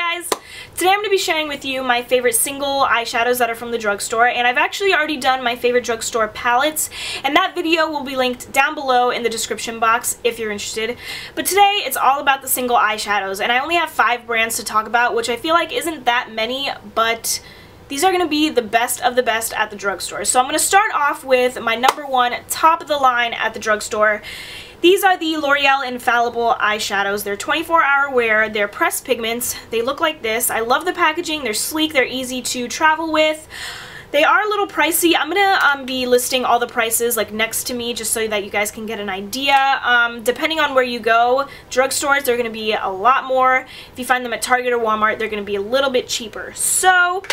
guys! Today I'm going to be sharing with you my favorite single eyeshadows that are from the drugstore, and I've actually already done my favorite drugstore palettes, and that video will be linked down below in the description box if you're interested. But today it's all about the single eyeshadows, and I only have 5 brands to talk about, which I feel like isn't that many, but these are going to be the best of the best at the drugstore. So I'm going to start off with my #1 top of the line at the drugstore. These are the L'Oreal Infallible eyeshadows. They're 24-hour wear. They're pressed pigments. They look like this. I love the packaging. They're sleek. They're easy to travel with. They are a little pricey. I'm going to be listing all the prices like next to me just so that you guys can get an idea. Depending on where you go, drugstores, they're going to be a lot more. If you find them at Target or Walmart, they're going to be a little bit cheaper. So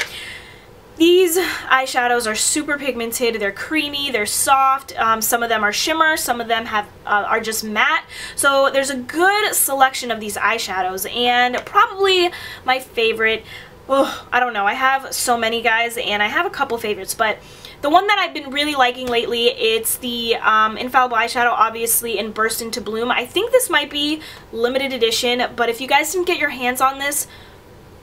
these eyeshadows are super pigmented. They're creamy, they're soft, some of them are shimmer, some of them are just matte. So there's a good selection of these eyeshadows, and probably my favorite, I don't know, I have so many guys, and I have a couple favorites, but the one that I've been really liking lately, it's the Infallible eyeshadow, obviously, in Burst Into Bloom. I think this might be limited edition, but if you guys didn't get your hands on this,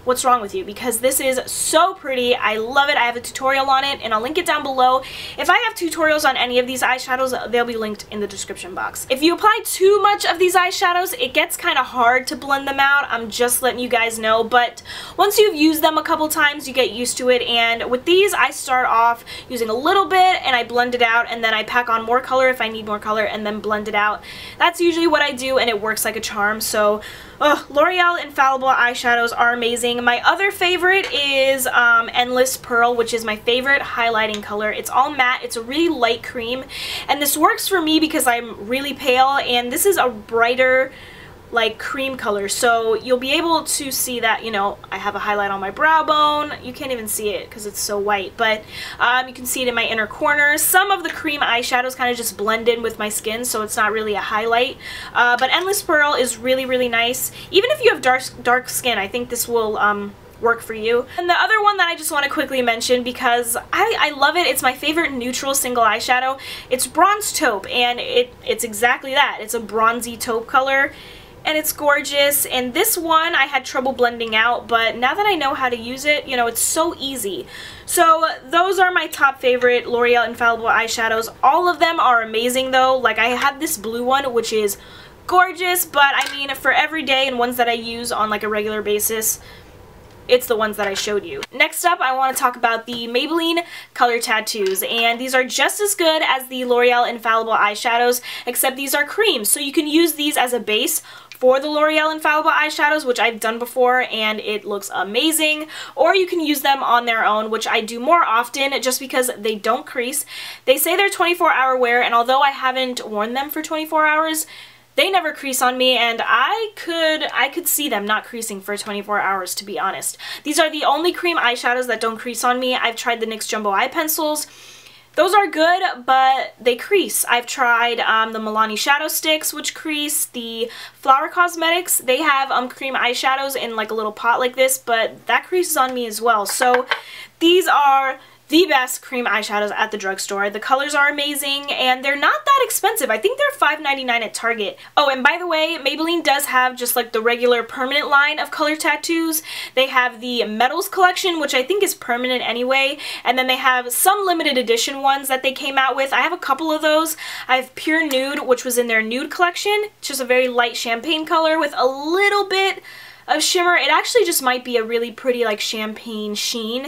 what's wrong with you? Because this is so pretty. I love it. I have a tutorial on it, and I'll link it down below. If I have tutorials on any of these eyeshadows, they'll be linked in the description box. If you apply too much of these eyeshadows, it gets kind of hard to blend them out. I'm just letting you guys know, but once you've used them a couple times, you get used to it, and with these, I start off using a little bit, and I blend it out, and then I pack on more color if I need more color, and then blend it out. That's usually what I do, and it works like a charm. So L'Oreal Infallible eyeshadows are amazing. My other favorite is Endless Pearl, which is my favorite highlighting color. It's all matte. It's a really light cream, and this works for me because I'm really pale, and this is a brighter, like, cream color, so you'll be able to see that, you know, I have a highlight on my brow bone. You can't even see it because it's so white, but you can see it in my inner corners. Some of the cream eyeshadows kind of just blend in with my skin, so it's not really a highlight, but Endless Pearl is really, really nice. Even if you have dark skin, I think this will work for you. And the other one that I just want to quickly mention, because I love it, it's my favorite neutral single eyeshadow. It's Bronze Taupe, and it's exactly that. It's a bronzy taupe color, and it's gorgeous. And this one I had trouble blending out, but now that I know how to use it, you know, it's so easy. So those are my top favorite L'Oreal Infallible eyeshadows. All of them are amazing though. Like, I have this blue one, which is gorgeous, but I mean, for every day and ones that I use on like a regular basis, it's the ones that I showed you. Next up, I want to talk about the Maybelline Color Tattoos, and these are just as good as the L'Oreal Infallible eyeshadows, except these are cream, so you can use these as a base for the L'Oreal Infallible eyeshadows, which I've done before, and it looks amazing, or you can use them on their own, which I do more often just because they don't crease. They say they're 24-hour wear, and although I haven't worn them for 24 hours, they never crease on me, and I could see them not creasing for 24 hours, to be honest. These are the only cream eyeshadows that don't crease on me. I've tried the NYX Jumbo Eye Pencils. Those are good, but they crease. I've tried the Milani Shadow Sticks, which crease. The Flower Cosmetics, they have cream eyeshadows in like a little pot like this, but that creases on me as well. So these are the best cream eyeshadows at the drugstore. The colors are amazing, and they're not that expensive. I think they're $5.99 at Target. Oh, and by the way, Maybelline does have just like the regular permanent line of color tattoos. They have the Metals collection, which I think is permanent anyway, and then they have some limited edition ones that they came out with. I have a couple of those. I have Pure Nude, which was in their Nude collection. It's just a very light champagne color with a little bit of shimmer. It actually just might be a really pretty like champagne sheen.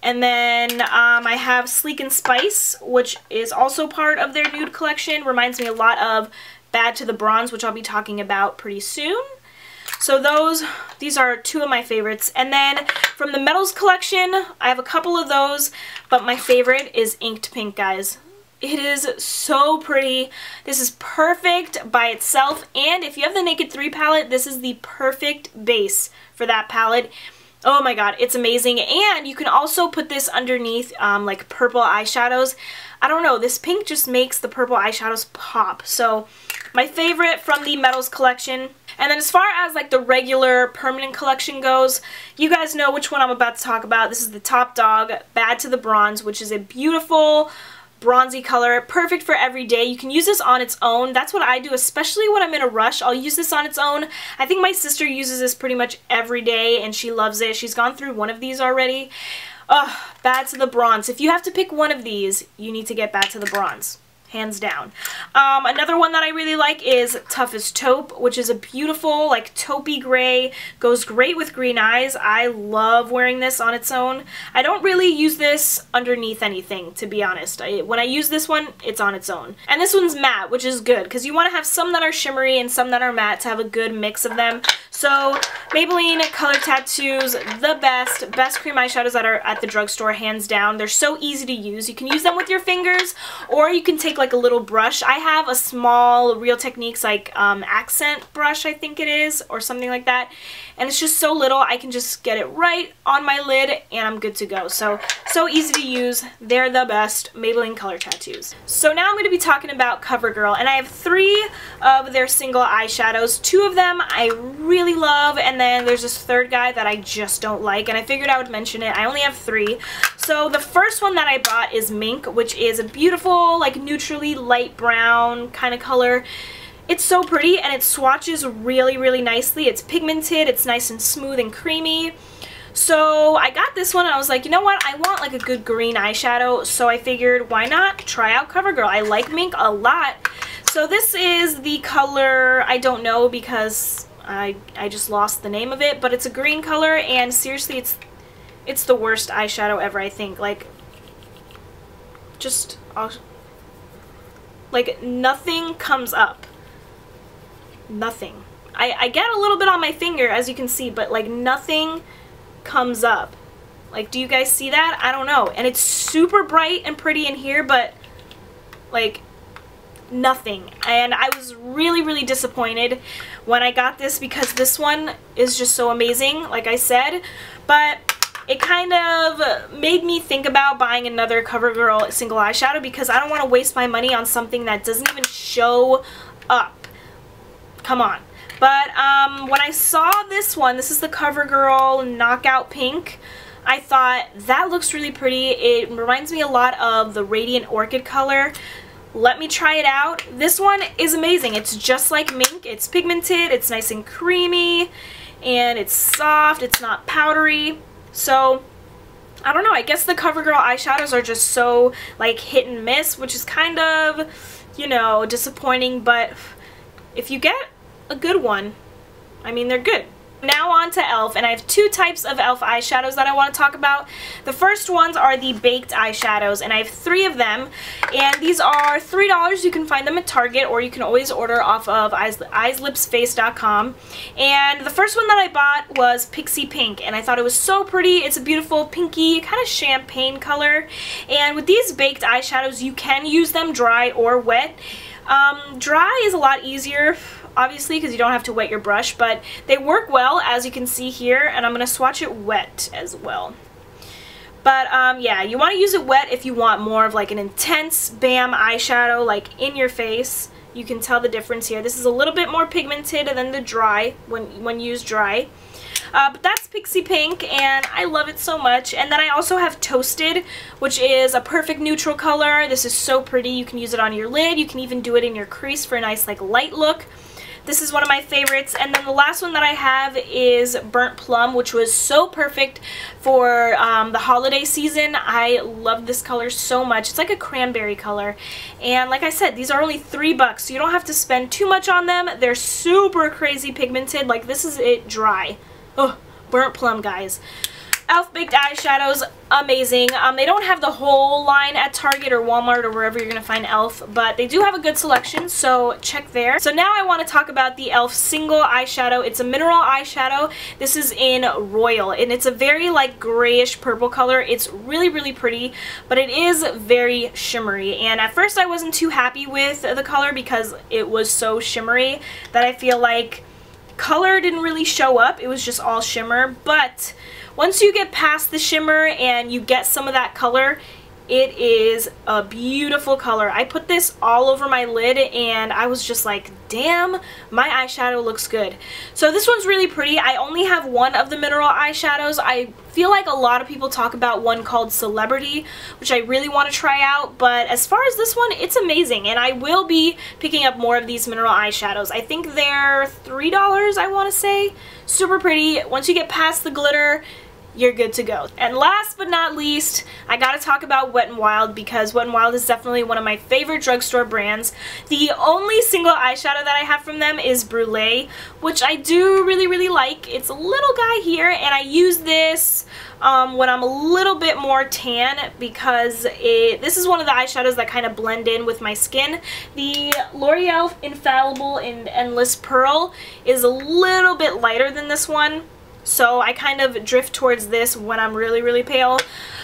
And then I have Sleek and Spice, which is also part of their Nude collection. Reminds me a lot of Bad to the Bronze, which I'll be talking about pretty soon. So these are 2 of my favorites. And then from the Metals collection, I have a couple of those, but my favorite is Inked Pink, guys. It is so pretty. This is perfect by itself, and if you have the Naked 3 palette, this is the perfect base for that palette. Oh my god, it's amazing. And you can also put this underneath like purple eyeshadows. I don't know, this pink just makes the purple eyeshadows pop. So my favorite from the Metals collection. And then as far as like the regular permanent collection goes, you guys know which one I'm about to talk about. This is the top dog, Bad to the Bronze, which is a beautiful bronzy color, perfect for every day. You can use this on its own. That's what I do, especially when I'm in a rush. I'll use this on its own. I think my sister uses this pretty much every day and she loves it. She's gone through one of these already. Ugh, bad to the bronze. If you have to pick one of these, you need to get bad to the bronze. Hands down. Another one that I really like is Toughest Taupe, which is a beautiful, like, taupey gray. Goes great with green eyes. I love wearing this on its own. I don't really use this underneath anything, to be honest. When I use this one, it's on its own. And this one's matte, which is good, because you want to have some that are shimmery and some that are matte to have a good mix of them. So, Maybelline Color Tattoos, the best cream eyeshadows that are at the drugstore, hands down. They're so easy to use. You can use them with your fingers, or you can take like a little brush. I have a small Real Techniques like accent brush, I think it is, or something like that, and it's just so little. I can just get it right on my lid and I'm good to go. So easy to use. They're the best. Maybelline Color Tattoos. So now I'm going to be talking about Covergirl, and I have 3 of their single eyeshadows. 2 of them I really love, and then there's this third guy that I just don't like, and I figured I would mention it. I only have 3. So the first one that I bought is Mink, which is a beautiful, like, neutrally light brown kind of color. It's so pretty, and it swatches really, really nicely. It's pigmented, it's nice and smooth and creamy. So I got this one and I was like, you know what, I want like a good green eyeshadow, so I figured why not try out Covergirl. I like Mink a lot. So this is the color, I don't know because I just lost the name of it, but it's a green color, and seriously it's the worst eyeshadow ever, I think. Like, just, like, nothing comes up. Nothing. I get a little bit on my finger, as you can see, but like nothing comes up. Like, do you guys see that? I don't know. And it's super bright and pretty in here, but like nothing. And I was really, really disappointed when I got this, because this one is just so amazing, like I said, but it kind of made me think about buying another Covergirl single eyeshadow, because I don't want to waste my money on something that doesn't even show up. Come on. But when I saw this one, this is the Covergirl Knockout Pink, I thought that looks really pretty. It reminds me a lot of the Radiant Orchid color. Let me try it out. This one is amazing. It's just like Mink. It's pigmented, it's nice and creamy, and it's soft, it's not powdery. So, I don't know, I guess the Covergirl eyeshadows are just so, like, hit and miss, which is kind of, you know, disappointing, but if you get a good one, I mean, they're good. Now on to e.l.f., and I have 2 types of e.l.f. eyeshadows that I want to talk about. The first ones are the Baked Eyeshadows, and I have 3 of them, and these are $3. You can find them at Target, or you can always order off of eyeslipsface.com. And the first one that I bought was Pixie Pink, and I thought it was so pretty. It's a beautiful pinky, kind of champagne color, and with these Baked Eyeshadows, you can use them dry or wet. Dry is a lot easier, obviously, because you don't have to wet your brush, but they work well, as you can see here, and I'm going to swatch it wet as well. But yeah, you want to use it wet if you want more of like an intense bam eyeshadow, like in your face. You can tell the difference here. This is a little bit more pigmented than the dry, when used dry. But that's Pixie Pink, and I love it so much. And then I also have Toasted, which is a perfect neutral color. This is so pretty. You can use it on your lid. You can even do it in your crease for a nice, like, light look. This is one of my favorites. And then the last one that I have is Burnt Plum, which was so perfect for the holiday season. I love this color so much. It's like a cranberry color. And like I said, these are only $3, so you don't have to spend too much on them. They're super crazy pigmented. Like, this is it dry. Oh, Burnt Plum, guys. e.l.f. Baked Eyeshadows, amazing. They don't have the whole line at Target or Walmart or wherever you're going to find e.l.f., but they do have a good selection, so check there. So now I want to talk about the e.l.f. single eyeshadow. It's a mineral eyeshadow. This is in Royal, and it's a very, like, grayish purple color. It's really, really pretty, but it is very shimmery, and at first I wasn't too happy with the color because it was so shimmery that I feel like color didn't really show up. It was just all shimmer, but once you get past the shimmer and you get some of that color, It is a beautiful color. I put this all over my lid and I was just like, damn, my eyeshadow looks good. So this one's really pretty. I only have one of the mineral eyeshadows. I feel like a lot of people talk about one called Celebrity, which I really want to try out, but as far as this one, it's amazing, and I will be picking up more of these mineral eyeshadows. I think they're $3, I want to say. Super pretty. Once you get past the glitter, you're good to go. And last but not least, I gotta talk about Wet n Wild, because Wet n Wild is definitely one of my favorite drugstore brands. The only single eyeshadow that I have from them is Brulee, which I do really like. It's a little guy here, and I use this when I'm a little bit more tan, because this is one of the eyeshadows that kind of blend in with my skin. The L'Oreal Infallible in Endless Pearl is a little bit lighter than this one, so I kind of drift towards this when I'm really pale.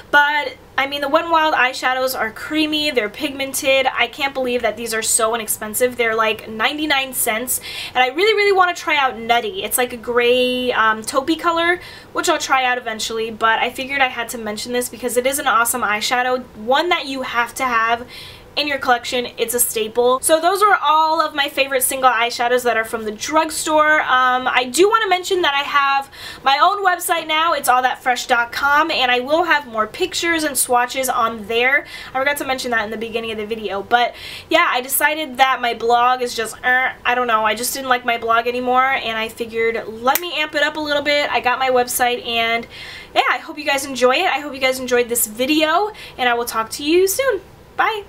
But I mean, the Wet n Wild eyeshadows are creamy, they're pigmented. I can't believe that these are so inexpensive. They're like 99 cents, and I really want to try out Nutty. It's like a gray taupey color, which I'll try out eventually, but I figured I had to mention this because it is an awesome eyeshadow, one that you have to have in your collection. It's a staple. So those are all of my favorite single eyeshadows that are from the drugstore. I do want to mention that I have my own website now. It's allthatfresh.com, and I will have more pictures and swatches on there. I forgot to mention that in the beginning of the video, but yeah, I decided that my blog is just, I don't know, I just didn't like my blog anymore, and I figured let me amp it up a little bit. I got my website, and yeah, I hope you guys enjoy it. I hope you guys enjoyed this video, and I will talk to you soon. Bye!